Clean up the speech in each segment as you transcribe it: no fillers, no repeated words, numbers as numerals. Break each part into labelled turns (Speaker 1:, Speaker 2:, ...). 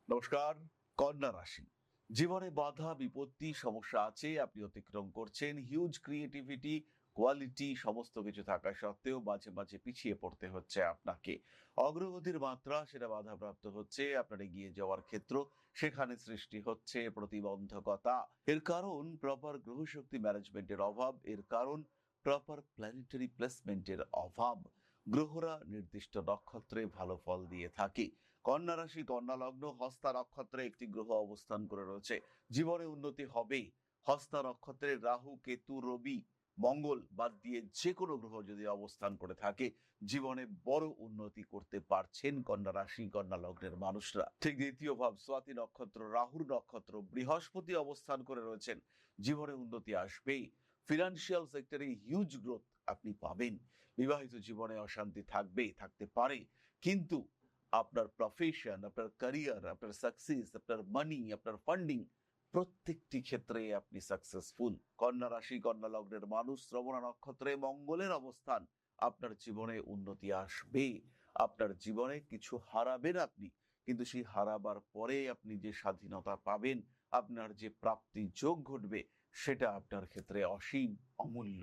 Speaker 1: নমস্কার। কন্যা রাশি, জীবনে বাধা বিপত্তি সমস্যা আছে, আপনি অতিক্রম করছেন। হিউজ ক্রিয়েটিভিটি, কোয়ালিটি সমস্ত কিছু থাকা সত্ত্বেও মাঝে মাঝে পিছিয়ে পড়তে হচ্ছে আপনাকে। অগ্রগতির মাত্রা সেটা বাধাপ্রাপ্ত হচ্ছে, আপনার এগিয়ে যাওয়ার ক্ষেত্র সেখানে সৃষ্টি হচ্ছে প্রতিবন্ধকতা। এর কারণ প্রপার গ্রহশক্তি ম্যানেজমেন্টের অভাব, এর কারণ প্রপার প্ল্যানেটারি প্লেসমেন্টের অভাব। গ্রহরা নির্দিষ্ট নক্ষত্রে ভালো ফল দিয়ে থাকে। কন্যা রাশি, কন্যা লগ্ন, হস্তা নক্ষত্রে একটি গ্রহ অবস্থান করে রয়েছে। জীবনে উন্নতি হবে। হস্তা নক্ষত্রে রাহু, কেতু, রবি, মঙ্গল বাদ দিয়ে যে কোনো গ্রহ যদি অবস্থান করে থাকে, জীবনে বড় উন্নতি করতে পারছেন কন্যা রাশি কন্যা লগ্নের মানুষরা। ঠিক দ্বিতীয় ভাব স্বাতি নক্ষত্র, রাহুর নক্ষত্র, বৃহস্পতি অবস্থান করে রয়েছেন। জীবনে উন্নতি আসবেই। ফিনান্সিয়াল সেক্টরে হিউজ গ্রোথ আপনি পাবেন। বিবাহিত জীবনে অশান্তি থাকতে পারে, কিন্তু আপনার প্রফেশন, আপনার ক্যারিয়ার, আপনার সাকসেস, আপনার মানি, আপনার ফান্ডিং, প্রত্যেকটি ক্ষেত্রে আপনি সাকসেসফুল। কন্যা রাশি কন্যা লগ্নের মানুষ, শ্রবণা নক্ষত্রে মঙ্গলের অবস্থান। আপনার জীবনে উন্নতি আসবে। আপনার জীবনে কিছু হারাবেন আপনি, কিন্তু সেই হারাবার পরে আপনি যে স্বাধীনতা পাবেন, আপনার যে প্রাপ্তি যোগ ঘটবে, সেটা আপনার ক্ষেত্রে অসীম, অমূল্য।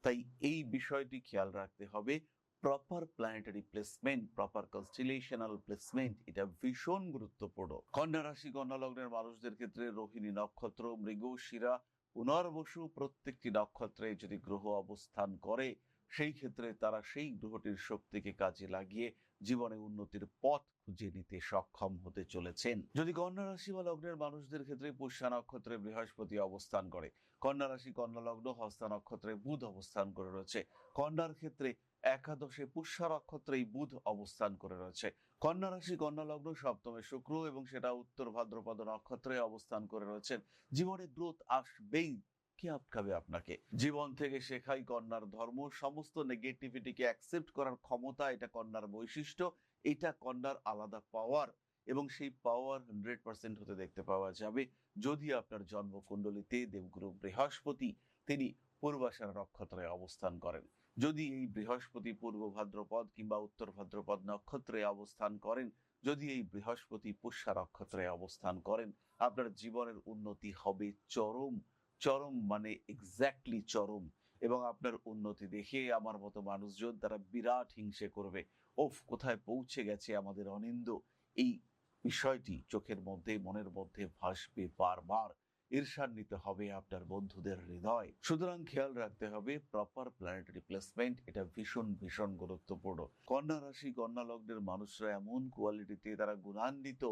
Speaker 1: তাই এই বিষয়টি খেয়াল রাখতে হবে। Proper planetary placement, proper constellational placement, এটা ভীষণ গুরুত্বপূর্ণ। কন্যা রাশি কন্যা লগ্নের মানুষদের ক্ষেত্রে রোহিণী নক্ষত্র, মৃগশিরা, পুনর্বসু প্রত্যেকটি নক্ষত্রে যদি গ্রহ অবস্থান করে, সেই ক্ষেত্রে তারা সেই গ্রহটির শক্তিকে কাজে লাগিয়ে জীবনে উন্নতির পথ খুঁজে নিতে সক্ষম হতে চলেছেন। যদি কন্যা রাশি বা লগ্নের মানুষদের ক্ষেত্রে পুষ্যা নক্ষত্রে বৃহস্পতি অবস্থান করে, কন্যা রাশি কন্যা লগ্ন হস্তা নক্ষত্রে বুধ অবস্থান করে রয়েছে, কন্যার ক্ষেত্রে একাদশে পুষ্যা নক্ষত্রে বুধ অবস্থান করে রয়েছে, কন্যা রাশি কন্যা লগ্ন সপ্তমে শুক্র এবং সেটা উত্তর ভাদ্রপদ নক্ষত্রে অবস্থান করে রয়েছেন, জীবনে গ্রোথ আসবেই। কে আটকাবে আপনাকে? জীবন থেকে শেখাই কন্যার ধর্ম। সমস্ত নেগেটিভিটিকে অ্যাকসেপ্ট করার ক্ষমতা এটা কন্যার বৈশিষ্ট্য, এটা কন্যার আলাদা পাওয়ার। এবং সেই পাওয়ার 100% হতে দেখতে পাওয়া যাবে যদি আপনার জন্মকুণ্ডলিতে দেবগুরু বৃহস্পতি তিনি পূর্বাষাঢ়া নক্ষত্রে অবস্থান করেন। যদি এই বৃহস্পতি পূর্ব ভাদ্রপদ কিংবা উত্তর ভাদ্রপদ নক্ষত্রে অবস্থান করেন, যদি এই বৃহস্পতি পুষ্যা নক্ষত্রে অবস্থান করেন, আপনার জীবনের উন্নতি হবে চরম। চরম মানে এক্স্যাক্টলি চরম। এবং আপনার উন্নতি দেখে আমার মতো মানুষজন তারা বিরাট হিংসে করবে। ওফ, কোথায় পৌঁছে গেছে আমাদের অনিন্দ। এই বিষয়টি চোখের মধ্যে মনের মধ্যে ভাসবে বারবার। ঈর্ষান্বিত হবে আপনার বন্ধুদের হৃদয়। সুতরাং খেয়াল রাখতে হবে প্রপার প্ল্যানেটারি প্লেসমেন্ট, এটা ভীষণ ভীষণ গুরুত্বপূর্ণ। কন্যা রাশি কন্যা লগ্নের মানুষরা এমন কোয়ালিটিতে তারা গুণান্বিত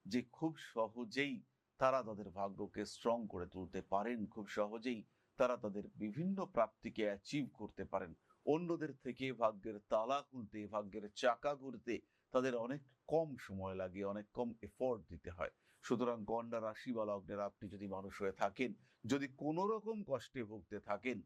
Speaker 1: যে খুব সহজেই তারা তাদের ভাগ্যকে স্ট্রং করে তুলতে পারেন, খুব সহজেই তারা তাদের বিভিন্ন প্রাপ্তিকে অ্যাচিভ করতে পারেন। অন্যদের থেকে ভাগ্যের তালা খুলতে, ভাগ্যের চাকা ঘুরতে তাদের অনেক কম সময় লাগে, অনেক কম এফোর্ট দিতে হয়। সুতরাং কন্যা রাশি বা লগ্নের আপনি যদি মানুষ হয়ে থাকেন, যদি কোনো রকম কষ্টে ভুগতে থাকেন,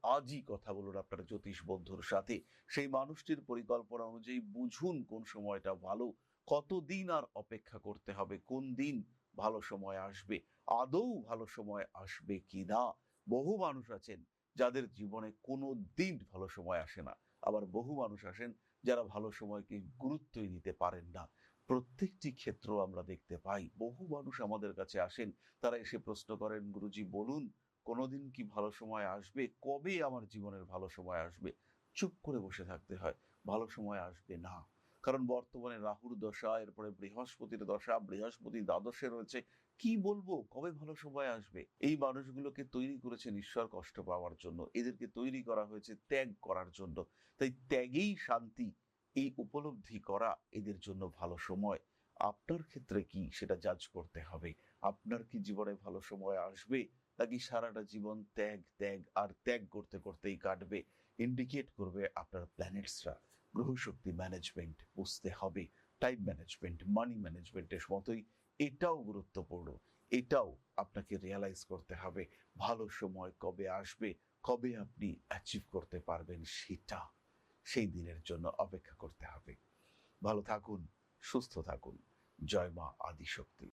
Speaker 1: আজই কথা বলুন আপনার জ্যোতিষ বন্ধুর সাথে। সেই মানুষটির পরিকল্পনা অনুযায়ী বুঝুন কোন সময়টা ভালো, কতদিন আর অপেক্ষা করতে হবে, কোন দিন ভালো সময় আসবে, আদৌ ভালো সময় আসবে কি না। বহু মানুষ আছেন যাদের জীবনে কোনো দিন ভালো সময় আসে না, আবার বহু মানুষ আসেন যারা ভালো সময়কে গুরুত্বই দিতে পারেন না। প্রত্যেকটি ক্ষেত্র আমরা দেখতে পাই। বহু মানুষ আমাদের কাছে আসেন, তারা এসে প্রশ্ন করেন, গুরুজি বলুন কোনোদিন কি ভালো সময় আসবে, কবে আমার জীবনের ভালো সময় আসবে? চুপ করে বসে থাকতে হয়, ভালো সময় আসবে না। কারণ বর্তমানে রাহুর দশা, এরপরে বৃহস্পতির দশা, বৃহস্পতি দ্বাদশে রয়েছে। কি বলবো কবে ভালো সময় আসবে? এই মানুষগুলোকে তৈরি করেছেন ঈশ্বর কষ্ট পাওয়ার জন্য, এদেরকে তৈরি করা হয়েছে ত্যাগ করার জন্য। তাই ত্যাগেই শান্তি, এই উপলব্ধি করা এদের জন্য ভালো সময়। আপনার ক্ষেত্রে কি সেটা জাজ করতে হবে। আপনার কি জীবনে ভালো সময় আসবে, নাকি সারাটা জীবন ত্যাগ ত্যাগ আর ত্যাগ করতে করতেই কাটবে? ইন্ডিকেট করবে আপনার প্ল্যানেটসরা। গ্রহশক্তি ম্যানেজমেন্ট বুঝতে হবে। টাইম ম্যানেজমেন্ট, মানি ম্যানেজমেন্টের মতোই এটাও গুরুত্বপূর্ণ। এটাও আপনাকে রিয়ালাইজ করতে হবে। ভালো সময় কবে আসবে, কবে আপনি অ্যাচিভ করতে পারবেন, সেটা সেই দিনের জন্য অপেক্ষা করতে হবে। ভালো থাকুন, সুস্থ থাকুন। জয় মা আদিশক্তি।